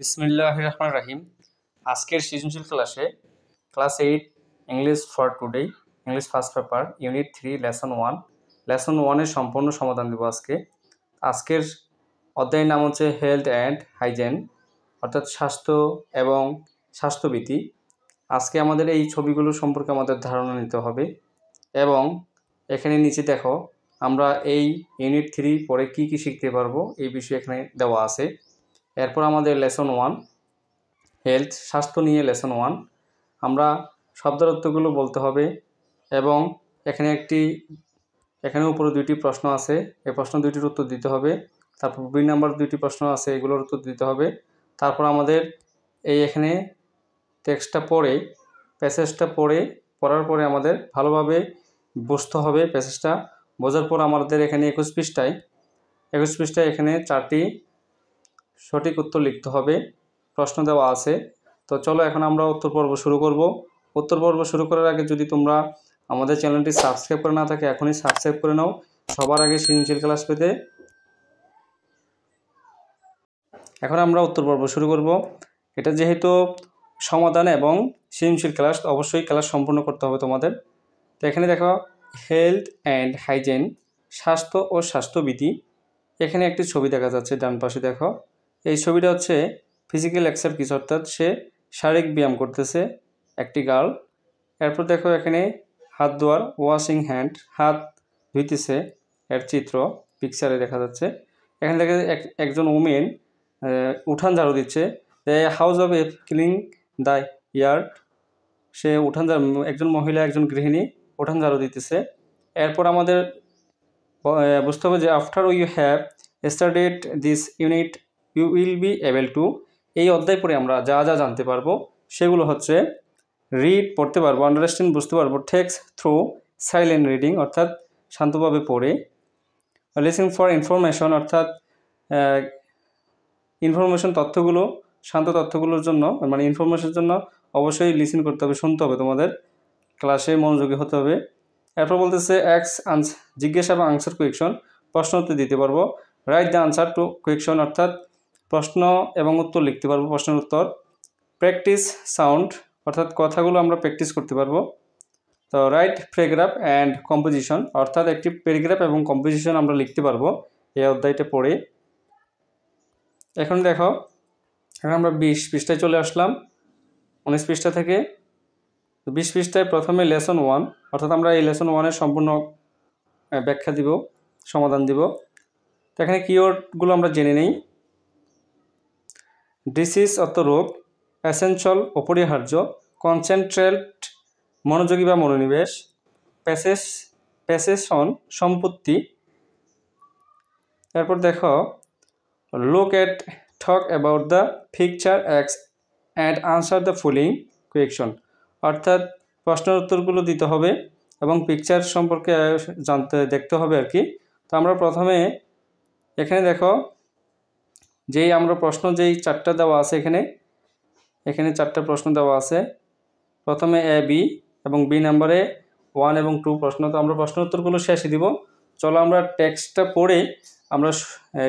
বিসমিল্লাহির রহমানির রহিম। আজকের সৃজনশীল ক্লাসে class 8 English for today, English first paper, unit 3, lesson 1 এর সম্পূর্ণ সমাধান দেব আজকে। আজকের অধ্যায়ের নাম হচ্ছে হেলথ অ্যান্ড হাইজেন, অর্থাৎ স্বাস্থ্য এবং স্বাস্থ্যবিধি। আজকে আমাদের এই ছবিগুলো সম্পর্কে আমাদের ধারণা নিতে হবে এবং এখানে নিচে দেখো আমরা এই ইউনিট 3 পরে কি কি শিখতে পারবো এই বিষয়ে এখানে দেওয়া আছে। এরপর আমাদের লেসন 1 হেলথ, স্বাস্থ্য নিয়ে লেসন 1 আমরা শব্দের অর্থগুলো বলতে হবে এবং এখানে উপরে দুইটি প্রশ্ন আছে, এই প্রশ্ন দুইটির উত্তর দিতে হবে। তারপর বি নাম্বার দুইটি প্রশ্ন আছে, এগুলোর উত্তর দিতে হবে। তারপর আমাদের এখানে টেক্সটটা পড়ে প্যাসেজটা পড়ার পরে আমাদের ভালোভাবে বুঝতে হবে। প্যাসেজটা বোঝার পর আমাদের এখানে 21 পৃষ্ঠায় এখানে 4টি সঠিক উত্তর লিখতে হবে, প্রশ্ন দেওয়া আছে। তো চলো এখন আমরা উত্তর পর্ব শুরু করব। উত্তর পর্ব শুরু করার আগে যদি তোমরা আমাদের চ্যানেলটি সাবস্ক্রাইব করে না থাকে এখনই সাবস্ক্রাইব করে নাও সবার আগে সৃজনশীল ক্লাস পেতে। এখন আমরা উত্তর পর্ব শুরু করব। এটা যেহেতু সমাধান এবং সৃজনশীল ক্লাস, অবশ্যই ক্লাস সম্পূর্ণ করতে হবে তোমাদের। তো এখানে দেখো হেলথ অ্যান্ড হাইজেন, স্বাস্থ্য ও স্বাস্থ্যবিধি। এখানে একটি ছবি দেখা যাচ্ছে ডান পাশে, দেখো এই ছবিটা হচ্ছে ফিজিক্যাল এক্সারসাইজ, অর্থাৎ সে শারীরিক ব্যায়াম করতেছে একটি গার্ল। এরপর দেখো এখানে হাত ধোয়ার, ওয়াশিং হ্যান্ড, হাত ধুইতেছে এর চিত্র পিকচারে দেখা যাচ্ছে। এখানে দেখে একজন ওমেন উঠান ঝাড়ু দিচ্ছে, house of a clean the yard, সে একজন মহিলা, একজন গৃহিণী উঠান ঝাড়ু দিতেছে। এরপর আমাদের বুঝতে হবে যে after you have studied this unit you will be able to, এই অধ্যায় পরে আমরা যা যা জানতে পারবো সেগুলো হচ্ছে রিড, পড়তে পারবো, আন্ডারস্ট্যান্ড, বুঝতে পারবো, টেক্সট থ্রু সাইলেন্ট রিডিং, অর্থাৎ শান্তভাবে পড়ে, লিসেন ফর ইনফরমেশন, অর্থাৎ ইনফরমেশন তথ্যগুলো, শান্ত তথ্যগুলোর জন্য মানে ইনফরমেশনের জন্য অবশ্যই লিসেন করতে হবে, শুনতে হবে, তোমাদের ক্লাসে মনোযোগী হতে হবে। এরপর বলতেছে জিজ্ঞাসা এবং আনসার কোয়েকশন, প্রশ্ন উত্তর দিতে পারবো। Write the answer to question, অর্থাৎ প্রশ্ন এবং উত্তর লিখতে পারবো, প্রশ্নের উত্তর। প্র্যাকটিস সাউন্ড, অর্থাৎ কথাগুলো আমরা প্র্যাকটিস করতে পারবো। তো রাইট প্যারাগ্রাফ অ্যান্ড কম্পোজিশন, অর্থাৎ একটি প্যারাগ্রাফ এবং কম্পোজিশন আমরা লিখতে পারবো এই অধ্যায়টা পড়ে। এখন দেখো এখন আমরা 20 পৃষ্ঠায় চলে আসলাম, 19 পৃষ্ঠা থেকে 20 পৃষ্ঠায় প্রথমে লেসন 1, অর্থাৎ আমরা এই লেসন 1-এর সম্পূর্ণ ব্যাখ্যা দিব, সমাধান দিব। তো এখানে কিওয়ার্ডগুলো আমরা জেনে নেই। ডিসিজ অর্থ রোগ, এসেনশিয়াল অপরিহার্য, কনসেন্ট্রেট মনোযোগী বা মনোনিবেশ, প্যাসেশন সম্পত্তি। এরপর দেখো look at, talk about the picture x and answer the following question, অর্থাৎ প্রশ্নের উত্তরগুলো দিতে হবে এবং পিকচার সম্পর্কে দেখতে হবে আর কি। তো আমরা প্রথমে এখানে দেখো আমরা প্রশ্ন যেই 4টা দেওয়া আছে, এখানে 4টা প্রশ্ন দেওয়া আছে। প্রথমে এ, বি এবং বি নাম্বারে 1 এবং 2 প্রশ্ন। তো আমরা প্রশ্ন উত্তরগুলো শেষে দিব। চলো আমরা টেক্সটটা পড়ে আমরা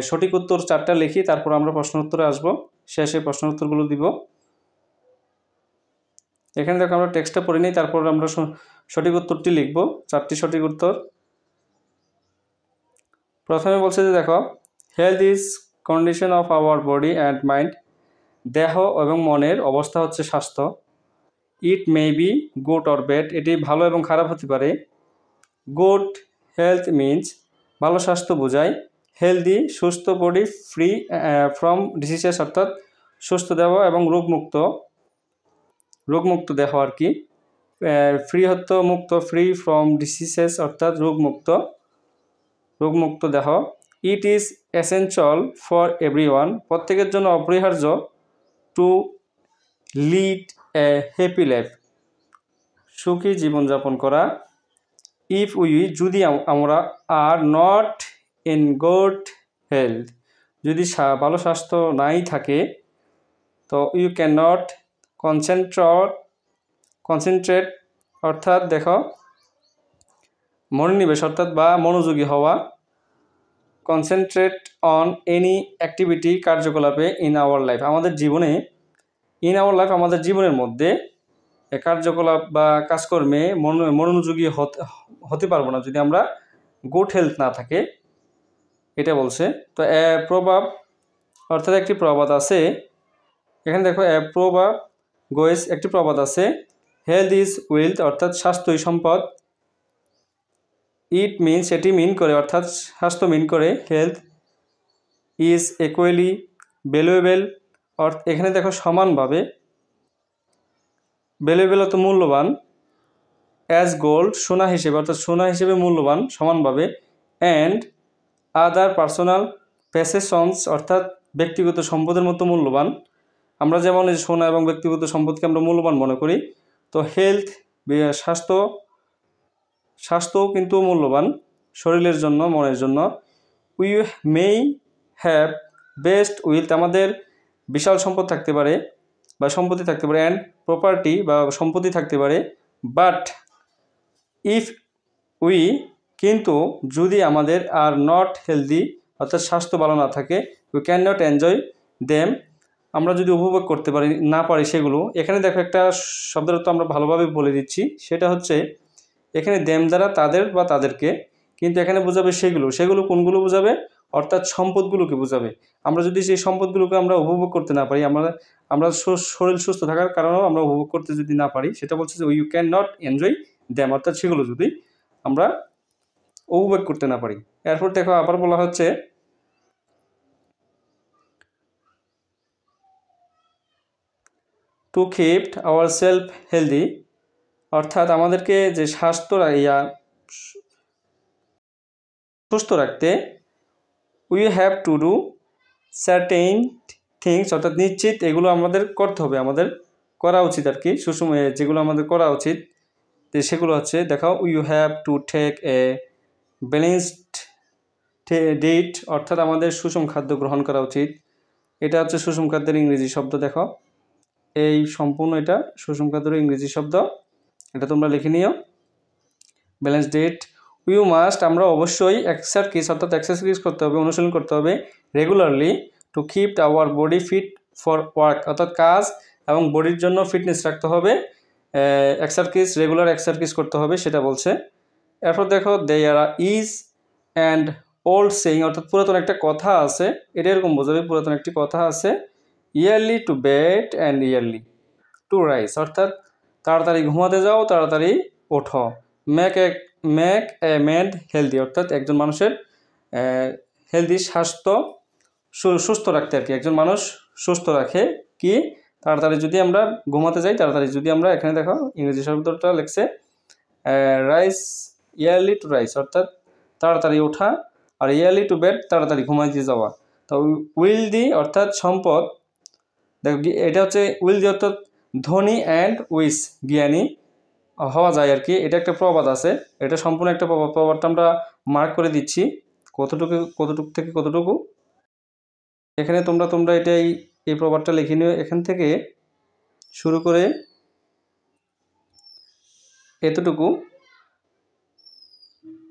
সঠিক উত্তর 4টা লিখি, তারপর আমরা প্রশ্ন উত্তরে আসবো, শেষে প্রশ্ন উত্তরগুলো দিব। এখানে দেখো আমরা টেক্সটটা পড়ে নিই, তারপর আমরা সঠিক উত্তরটি লিখব, 4টি সঠিক উত্তর। প্রথমে বলছে যে দেখো health is condition of our body and mind, দেহ এবং মনের অবস্থা হচ্ছে স্বাস্থ্য। It may be good or bad, এটি ভালো এবং খারাপ হতে পারে। গুড হেলথ মিনস, ভালো স্বাস্থ্য বোঝায়। হেলদি, সুস্থ বডি, ফ্রি ফ্রম ডিজিজেস, অর্থাৎ সুস্থ দেহ এবং রোগমুক্ত দেহ আর কি। ফ্রি হতো মুক্ত, ফ্রি ফ্রম ডিজিজেস, অর্থাৎ রোগমুক্ত দেহ। It is essential for everyone, প্রত্যেকের জন্য অপরিহার্য। To lead a happy life, সুখী জীবনযাপন করা। ইফ উই, যদি আমরা, are not in good health, যদি ভালো স্বাস্থ্য নাই থাকে, তো ইউ ক্যান নট কনসেন্ট্রেট, অর্থাৎ দেখো মনোনিবেশ, অর্থাৎ বা মনোযোগী হওয়া। কনসেন্ট্রেট অন এনি অ্যাক্টিভিটি কার্যকলাপে ইন আওয়ার লাইফ, আমাদের জীবনে, ইন আওয়ার লাইফ আমাদের জীবনের মধ্যে কার্যকলাপ বা কাজকর্মে মনোযোগী হতে পারবো না যদি আমরা গুড হেলথ না থাকে, এটা বলছে। তো প্রভাব অর্থাৎ একটি প্রবাদ আছে, এখানে দেখো প্রভাব গোয়েস একটি প্রবাদ আছে, হেলথ ইজ ওয়েলথ অর্থাৎ স্বাস্থ্যই সম্পদ। ইট মিনস এটি মিন করে অর্থাৎ স্বাস্থ্য মিন করে হেলথ ইজ ইকুয়ালি ভ্যালুয়েবল, এখানে দেখো সমানভাবে, ভ্যালুয়েবল অর্থ মূল্যবান, অ্যাজ গোল্ড সোনা হিসেবে অর্থাৎ সোনা হিসেবে মূল্যবান সমানভাবে, অ্যান্ড আদার পার্সোনাল পসেশনস অর্থাৎ ব্যক্তিগত সম্পদের মতো মূল্যবান। আমরা যেমন এই সোনা এবং ব্যক্তিগত সম্পদকে আমরা মূল্যবান মনে করি, তো হেলথ স্বাস্থ্যও কিন্তু মূল্যবান শরীরের জন্য, মনের জন্য। উই মেই হ্যাভ বেস্ট উইলথ আমাদের বিশাল সম্পদ থাকতে পারে বা সম্পত্তি থাকতে পারে, অ্যান্ড প্রপার্টি বা সম্পত্তি থাকতে পারে, বাট ইফ উই কিন্তু যদি আমাদের আর নট হেলদি অর্থাৎ স্বাস্থ্য ভালো না থাকে, we can not enjoy them আমরা যদি উপভোগ করতে না পারি সেগুলো। এখানে দেখো একটা শব্দের তো আমরা ভালোভাবে বলে দিচ্ছি, সেটা হচ্ছে এখানে দেম দ্বারা তাদের বা তাদেরকে, কিন্তু এখানে বোঝাবে সেগুলো কোনগুলো বোঝাবে অর্থাৎ সম্পদগুলোকে বোঝাবে। আমরা যদি সেই সম্পদগুলোকে আমরা উপভোগ করতে না পারি, আমরা শরীর সুস্থ থাকার কারণেও আমরা উপভোগ করতে যদি না পারি, সেটা বলছে যে you cannot enjoy them অর্থাৎ সেগুলো যদি আমরা উপভোগ করতে না পারি। এরপর দেখো আবার বলা হচ্ছে two keep our self healthy অর্থাৎ আমাদেরকে যে স্বাস্থ্য সুস্থ রাখতে, we have to do certain things অর্থাৎ নিশ্চিত এগুলো আমাদের করতে হবে, আমাদের করা উচিত আর কি, যেগুলো আমাদের করা উচিত সেগুলো হচ্ছে দেখো, you have to take a balanced diet অর্থাৎ আমাদের সুষম খাদ্য গ্রহণ করা উচিত। এটা হচ্ছে সুষম খাদ্যের ইংরেজি শব্দ, দেখো এই সম্পূর্ণ এটা সুষম খাদ্যের ইংরেজি শব্দ, এটা তোমরা লিখে নিও, ব্যালেন্স ডায়েট। উই মাস্ট আমরা অবশ্যই এক্সারসাইজ অর্থাৎ এক্সারসাইজ করতে হবে, অনুশীলন করতে হবে regularly to keep our body fit for work অর্থাৎ কাজ এবং বডির জন্য ফিটনেস রাখতে হবে, এক্সারসাইজ রেগুলার এক্সারসাইজ করতে হবে সেটা বলছে। এরপর দেখো there is and old saying অর্থাৎ পুরাতন একটা কথা আছে, এটা এরকম বোঝাবে, পুরাতন একটি কথা আছে, yearly to bed and yearly two rice অর্থাৎ তাড়াতাড়ি ঘুমাতে যাও তাড়াতাড়ি ওঠো, মেক এ ম্যান হেলদি অর্থাৎ একজন মানুষের হেলদি স্বাস্থ্য সুস্থ রাখতে আর কি, একজন মানুষ সুস্থ রাখে কি তাড়াতাড়ি যদি আমরা ঘুমাতে যাই, তাড়াতাড়ি যদি আমরা, এখানে দেখো ইংরেজি শব্দটা লিখছে রাইস, ইয়ারলি টু রাইস অর্থাৎ তাড়াতাড়ি ওঠা, আর ইয়ারলি টু বেড তাড়াতাড়ি ঘুমাইতে যাওয়া। তো উইলদি অর্থাৎ সম্পদ, দেখো এটা হচ্ছে উইলদি অর্থাৎ ধনী অ্যান্ড উইস জ্ঞানী হওয়া যায় আর কি, এটা একটা প্রবাদ আছে, এটা সম্পূর্ণ একটা প্রবাদটা আমরা মার্ক করে দিচ্ছি কতটুকু থেকে কতটুকু। এখানে তোমরা এটাই এই প্রবাদটা লিখে নিও, এখান থেকে শুরু করে এতটুকু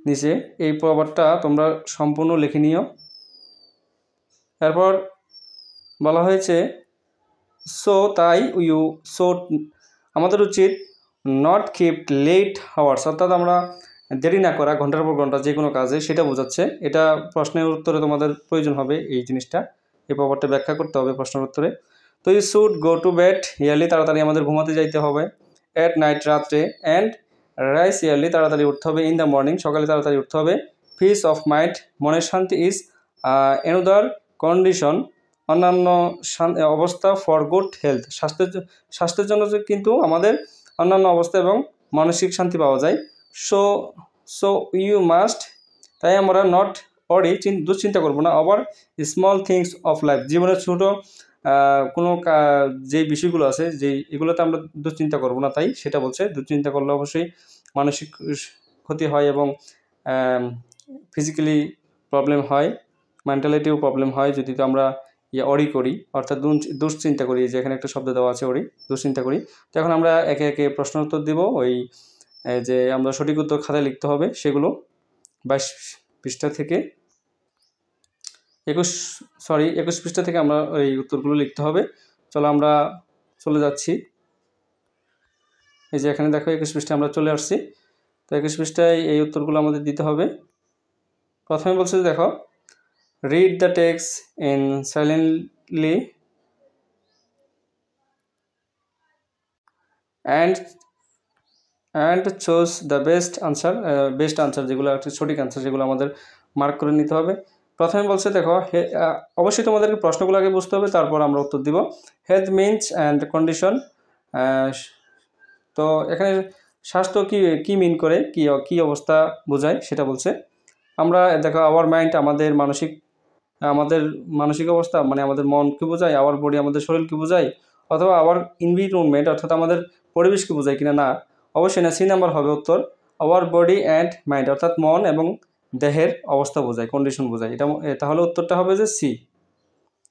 নিচে এই প্রবাদটা তোমরা সম্পূর্ণ লিখে নিও। এরপর বলা হয়েছে তাই আমাদের উচিত নট কিপ লেট আওয়ার্স অর্থাৎ আমরা দেরি না করা ঘন্টার পর ঘন্টা যে কোনো কাজে, সেটা বোঝাচ্ছে। এটা প্রশ্নের উত্তরে তোমাদের প্রয়োজন হবে এই জিনিসটা, এই প্রবাদটা ব্যাখ্যা করতে হবে প্রশ্নের উত্তরে। তো you should go to bed early তাড়াতাড়ি আমাদের ঘুমাতে যাইতে হবে, অ্যাট নাইট রাত্রে, অ্যান্ড রাইস ইয়ারলি তাড়াতাড়ি উঠতে হবে, ইন দ্য মর্নিং সকালে তাড়াতাড়ি উঠতে হবে, পিস অফ মাইন্ড মনের শান্তি ইজ অ্যানাদার কন্ডিশন অন্যান্য অবস্থা ফর গুড হেলথ স্বাস্থ্যের জন্য কিন্তু আমাদের অন্যান্য অবস্থা এবং মানসিক শান্তি পাওয়া যায়। সো ইউ মাস্ট তাই আমরা নট অরি দুশ্চিন্তা করবো না, আবার স্মল থিংস অফ লাইফ জীবনের ছোটো কোনো যে বিষয়গুলো আছে এগুলোতে আমরা দুশ্চিন্তা করবো না, তাই সেটা বলছে। দুশ্চিন্তা করলে অবশ্যই মানসিক ক্ষতি হয় এবং ফিজিক্যালি প্রবলেম হয়, মেন্টালিটিও প্রবলেম হয় যদি তো আমরা অরি করি অর্থাৎ দুশ্চিন্তা করি, যে এখানে একটা শব্দ দেওয়া আছে অরি, দুশ্চিন্তা করি। তো এখন আমরা একে একে প্রশ্ন উত্তর দিব, ওই যে আমরা সঠিক উত্তর খাতায় লিখতে হবে সেগুলো 22 পৃষ্ঠা থেকে। 21 পৃষ্ঠা থেকে আমরা এই উত্তরগুলো লিখতে হবে। চলো আমরা চলে যাচ্ছি। এই যে এখানে দেখো 21 পৃষ্ঠায় আমরা চলে আসছি। তো 21 পৃষ্ঠায় এই উত্তরগুলো আমাদের দিতে হবে। প্রথমে বলছে যে দেখো, read the text in silently and choose the best answer, যেগুলো সঠিক আনসার, যেগুলো আমাদের মার্ক করে নিতে হবে। প্রথমে বলছে দেখো, অবশ্যই তোমাদেরকে প্রশ্নগুলো আগে বুঝতে হবে, তারপর আমরা উত্তর দিব। Health means and condition. তো এখানে স্বাস্থ্য কি মিন করে, কি অবস্থা বোঝায় সেটা বলছে। আমরা দেখো, আওয়ার মাইন্ড আমাদের মানসিক অবস্থা, মানে আমাদের মনকে বোঝায়। আওয়ার বডি আমাদের শরীরকে বোঝায়, অথবা আওয়ার এনভায়রনমেন্ট অর্থাৎ আমাদের পরিবেশকে বোঝায় কিনা, না, অবশ্যই না। সি নাম্বার হবে উত্তর। আওয়ার বডি অ্যান্ড মাইন্ড অর্থাৎ মন এবং দেহের অবস্থা বোঝায়, কন্ডিশন বোঝায়। তাহলে উত্তরটা হবে যে সি।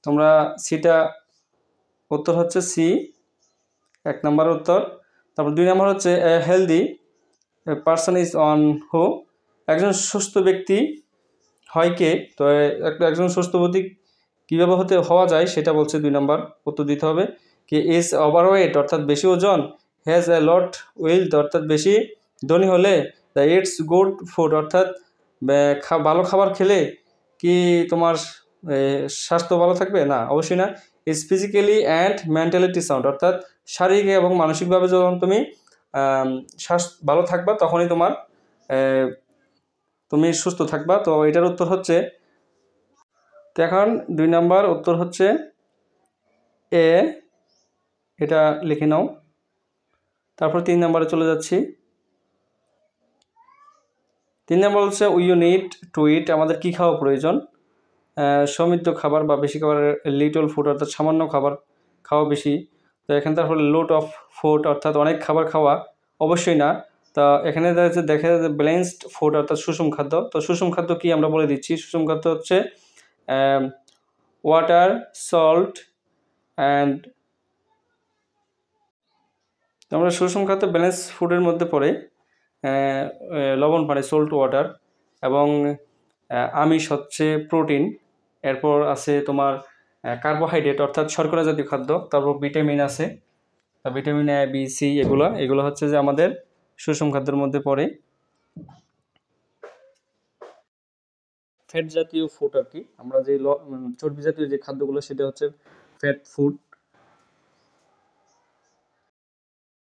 তোমরা সিটা, উত্তর হচ্ছে সি, 1 নম্বর উত্তর। তারপর 2 নম্বর হচ্ছে হেলদি পারসন ইজ অন হু। একজন সুস্থ ব্যক্তি হয় কে? তো একজন সুস্থ ব্যক্তি কীভাবে হওয়া যায় সেটা বলছে 2 নম্বর উত্তর দিতে হবে। কি ইজ ওভারওয়েট অর্থাৎ বেশি ওজন, হ্যাজ এ লট উইলথ অর্থাৎ বেশি ধনী হলে, দ্য ইটস গুড ফুড অর্থাৎ ভালো খাবার খেলে কি তোমার স্বাস্থ্য ভালো থাকবে, না, অবশ্যই না। Is physically and mentality sound অর্থাৎ শারীরিক এবং মানসিকভাবে যখন তুমি স্বাস্থ্য ভালো থাকবা তখনই তুমি সুস্থ থাকবা। তো এটার উত্তর হচ্ছে, তো এখন 2 নম্বর উত্তর হচ্ছে এ, এটা লিখে নাও। তারপর 3 নম্বরে চলে যাচ্ছি। 3 নম্বর হচ্ছে উই ইউ নিড টু ইট, আমাদের কী খাওয়া প্রয়োজন? সমৃদ্ধ খাবার বা বেশি খাবার, লিটল ফুড অর্থাৎ সামান্য খাবার খাওয়া বেশি। তো এখানে তারপর লোট অফ ফুড অর্থাৎ অনেক খাবার খাওয়া, অবশ্যই না। তা এখানে দেখা যাচ্ছে ব্যালেন্সড ফুড অর্থাৎ সুষম খাদ্য। তো সুষম খাদ্য কি আমরা বলে দিচ্ছি। সুষম খাদ্য হচ্ছে ওয়াটার, সল্ট অ্যান্ড, আমরা সুষম খাদ্য ব্যালেন্স ফুডের মধ্যে পড়ে লবণ পানি, সল্ট ওয়াটার, এবং আমিষ হচ্ছে প্রোটিন। এরপর আছে তোমার কার্বোহাইড্রেট অর্থাৎ শর্করা জাতীয় খাদ্য। তারপর ভিটামিন আছে, ভিটামিন এ, বি, সি, এগুলো হচ্ছে যে আমাদের সুষম খাদ্যের মধ্যে পড়ে। ফ্যাট জাতীয় ফুড আর কি, আমরা যে চর্বি জাতীয় যে খাদ্যগুলো সেটা হচ্ছে ফ্যাট ফুড।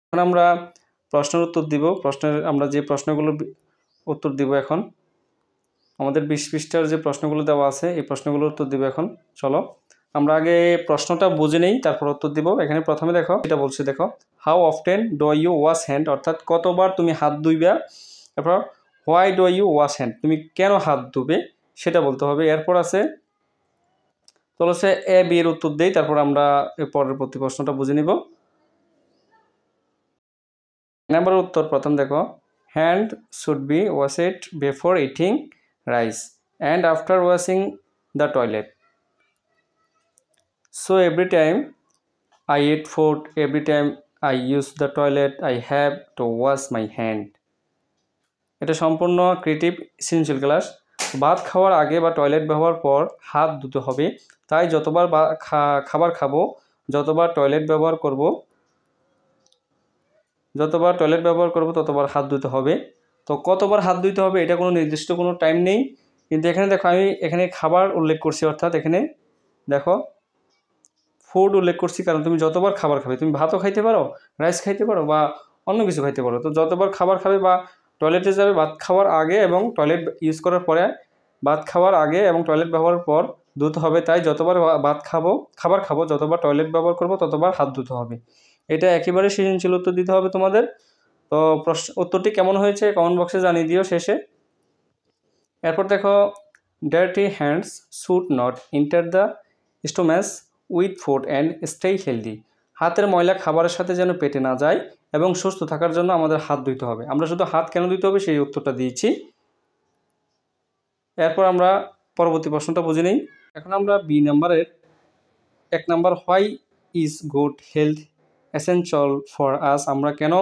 এখন আমরা প্রশ্নের উত্তর দিব। আমরা যে প্রশ্নগুলো উত্তর দিব এখন, আমাদের 20 পৃষ্ঠার যে প্রশ্নগুলো দেওয়া আছে এই প্রশ্নগুলোর উত্তর দিব এখন। চলো আমরা আগে প্রশ্নটা বুঝে নেই, তারপর উত্তর দিব। এখানে প্রথমে দেখো, এটা বলছে দেখো, how often do you wash hand অর্থাৎ কতবার তুমি হাত ধুইবা। তারপর why do you wash hand, তুমি কেন হাত ধুবে সেটা বলতে হবে। এরপর আছে, চলো সে এ বি এর উত্তর দেই, তারপর আমরা পরবর্তী প্রশ্নটা বুঝে নিব। নাম্বার উত্তর প্রথম দেখো, hand should be washed before eating rice and after washing the toilet. So every time I eat food, every time I use the toilet, I have to wash my hand. এটা সম্পূর্ণ creative সৃজনশীল class. ভাত খাওয়ার আগে বা toilet ব্যবহার পর হাত ধুতে হবে, তাই যতবার খাবার খাবো, যতবার টয়লেট ব্যবহার করব ততবার হাত ধুতে হবে। তো কতবার হাত ধুতে হবে এটা কোনো নির্দিষ্ট কোনো টাইম নেই, কিন্তু এখানে দেখো আমি এখানে খাবার উল্লেখ করছি, অর্থাৎ এখানে দেখো ফুড উল্লেখ করছি, কারণ তুমি যতবার খাবার খাবে, তুমি ভাতও খাইতে পারো, রাইস খাইতে পারো, বা অন্য কিছু খাইতে পারো। তো যতবার খাবার খাবে বা টয়লেটে যাবে, ভাত খাওয়ার আগে এবং টয়লেট ইউজ করার পরে, ভাত খাওয়ার আগে এবং টয়লেট ব্যবহারের পর ধুতে হবে। তাই যতবার খাবার খাবো, যতবার টয়লেট ব্যবহার করব ততবার হাত ধুতে হবে। এটা একেবারে সৃজনশীল উত্তর দিতে হবে তোমাদের। তো উত্তরটি কেমন হয়েছে কমেন্ট বক্সে জানিয়ে দিও শেষে। এরপর দেখো, dirty hands should not enter the stomach with food and stay healthy. হাতের ময়লা খাবারের সাথে যেন পেটে না যায় এবং সুস্থ থাকার জন্য আমাদের হাত ধুইতে হবে। আমরা শুধু হাত কেন ধুইতে হবে সেই উত্তরটা দিয়েছি। এরপর আমরা পরবর্তী প্রশ্নটা বুঝে নিই। এখন আমরা বি নাম্বারের 1 number, why is good health essential for আস, আমরা কেন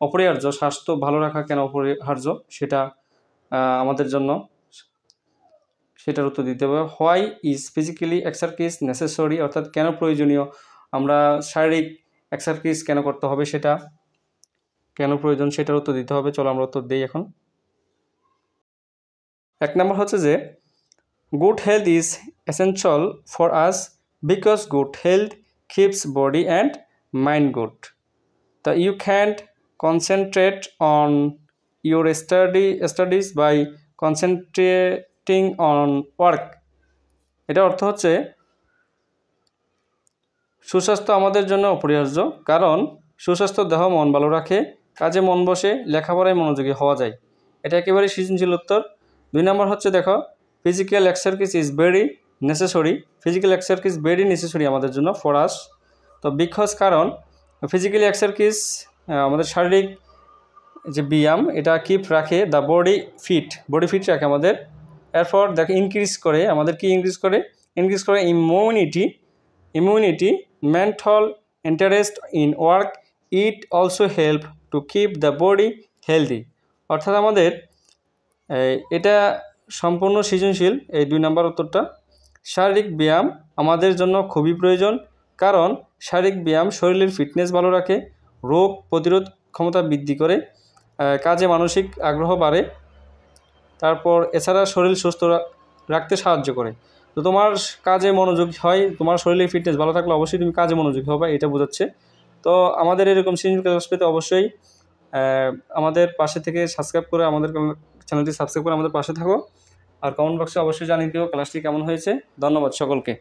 অপরিহার্য, স্বাস্থ্য ভালো রাখা কেন অপরিহার্য সেটা আমাদের জন্য, সেটার উত্তর দিতে হবে। হোয়াই ইজ ফিজিক্যালি এক্সারসাইজ নেসেসরি, অর্থাৎ কেন প্রয়োজনীয়, আমরা শারীরিক এক্সারসাইজ কেন করতে হবে, সেটা কেন প্রয়োজন সেটার উত্তর দিতে হবে। চলো আমরা উত্তর দিই এখন। 1 নম্বর হচ্ছে যে good health is essential for us because good health keeps body and mind good. তা you can't concentrate on your studies by concentrating on work. এটা অর্থ হচ্ছে সুস্বাস্থ্য আমাদের জন্য অপরিহার্য, কারণ সুস্বাস্থ্য দেহ মন ভালো রাখে, কাজে মন বসে, লেখাপড়ায় মনোযোগী হওয়া যায়। এটা একেবারে সৃজনশীল উত্তর। 2 নম্বর হচ্ছে দেখো physical exercise is very necessary. Physical exercise very necessary আমাদের জন্য ফর আস। তো বিকজ কারণ ফিজিক্যাল এক্সারসাইজ আমাদের শারীরিক যে ব্যায়াম এটা কিপ রাখে দ্য বডি ফিট রাখে আমাদের। এরপর দেখো ইনক্রিজ করে, আমাদের কি ইনক্রিজ করে immunity, mental interest in work, it also help to keep the body healthy. অর্থাৎ আমাদের এটা সম্পূর্ণ সৃজনশীল এই 2 নম্বর উত্তরটা। শারীরিক ব্যায়াম আমাদের জন্য খুবই প্রয়োজন, কারণ শারীরিক ব্যায়াম শরীরের ফিটনেস ভালো রাখে, রোগ প্রতিরোধ ক্ষমতা বৃদ্ধি করে, কাজে মানসিক আগ্রহ বাড়ে, তারপর এছাড়া শরীর সুস্থ রাখতে সাহায্য করে। তো তোমার কাজে মনোযোগী হয়, তোমার শরীরের ফিটনেস ভালো থাকলে অবশ্যই তুমি কাজে মনোযোগী হবে, এটা বোঝাচ্ছে। তো আমাদের এরকম সৃজনশীল ক্লাস পেতে অবশ্যই আমাদের পাশে থেকে সাবস্ক্রাইব করে, আমাদের চ্যানেলটি সাবস্ক্রাইব করে আমাদের পাশে থাকো। আর কমেন্ট বক্সে অবশ্যই জানিয়ে দিও ক্লাসটি কেমন হয়েছে। ধন্যবাদ সকলকে।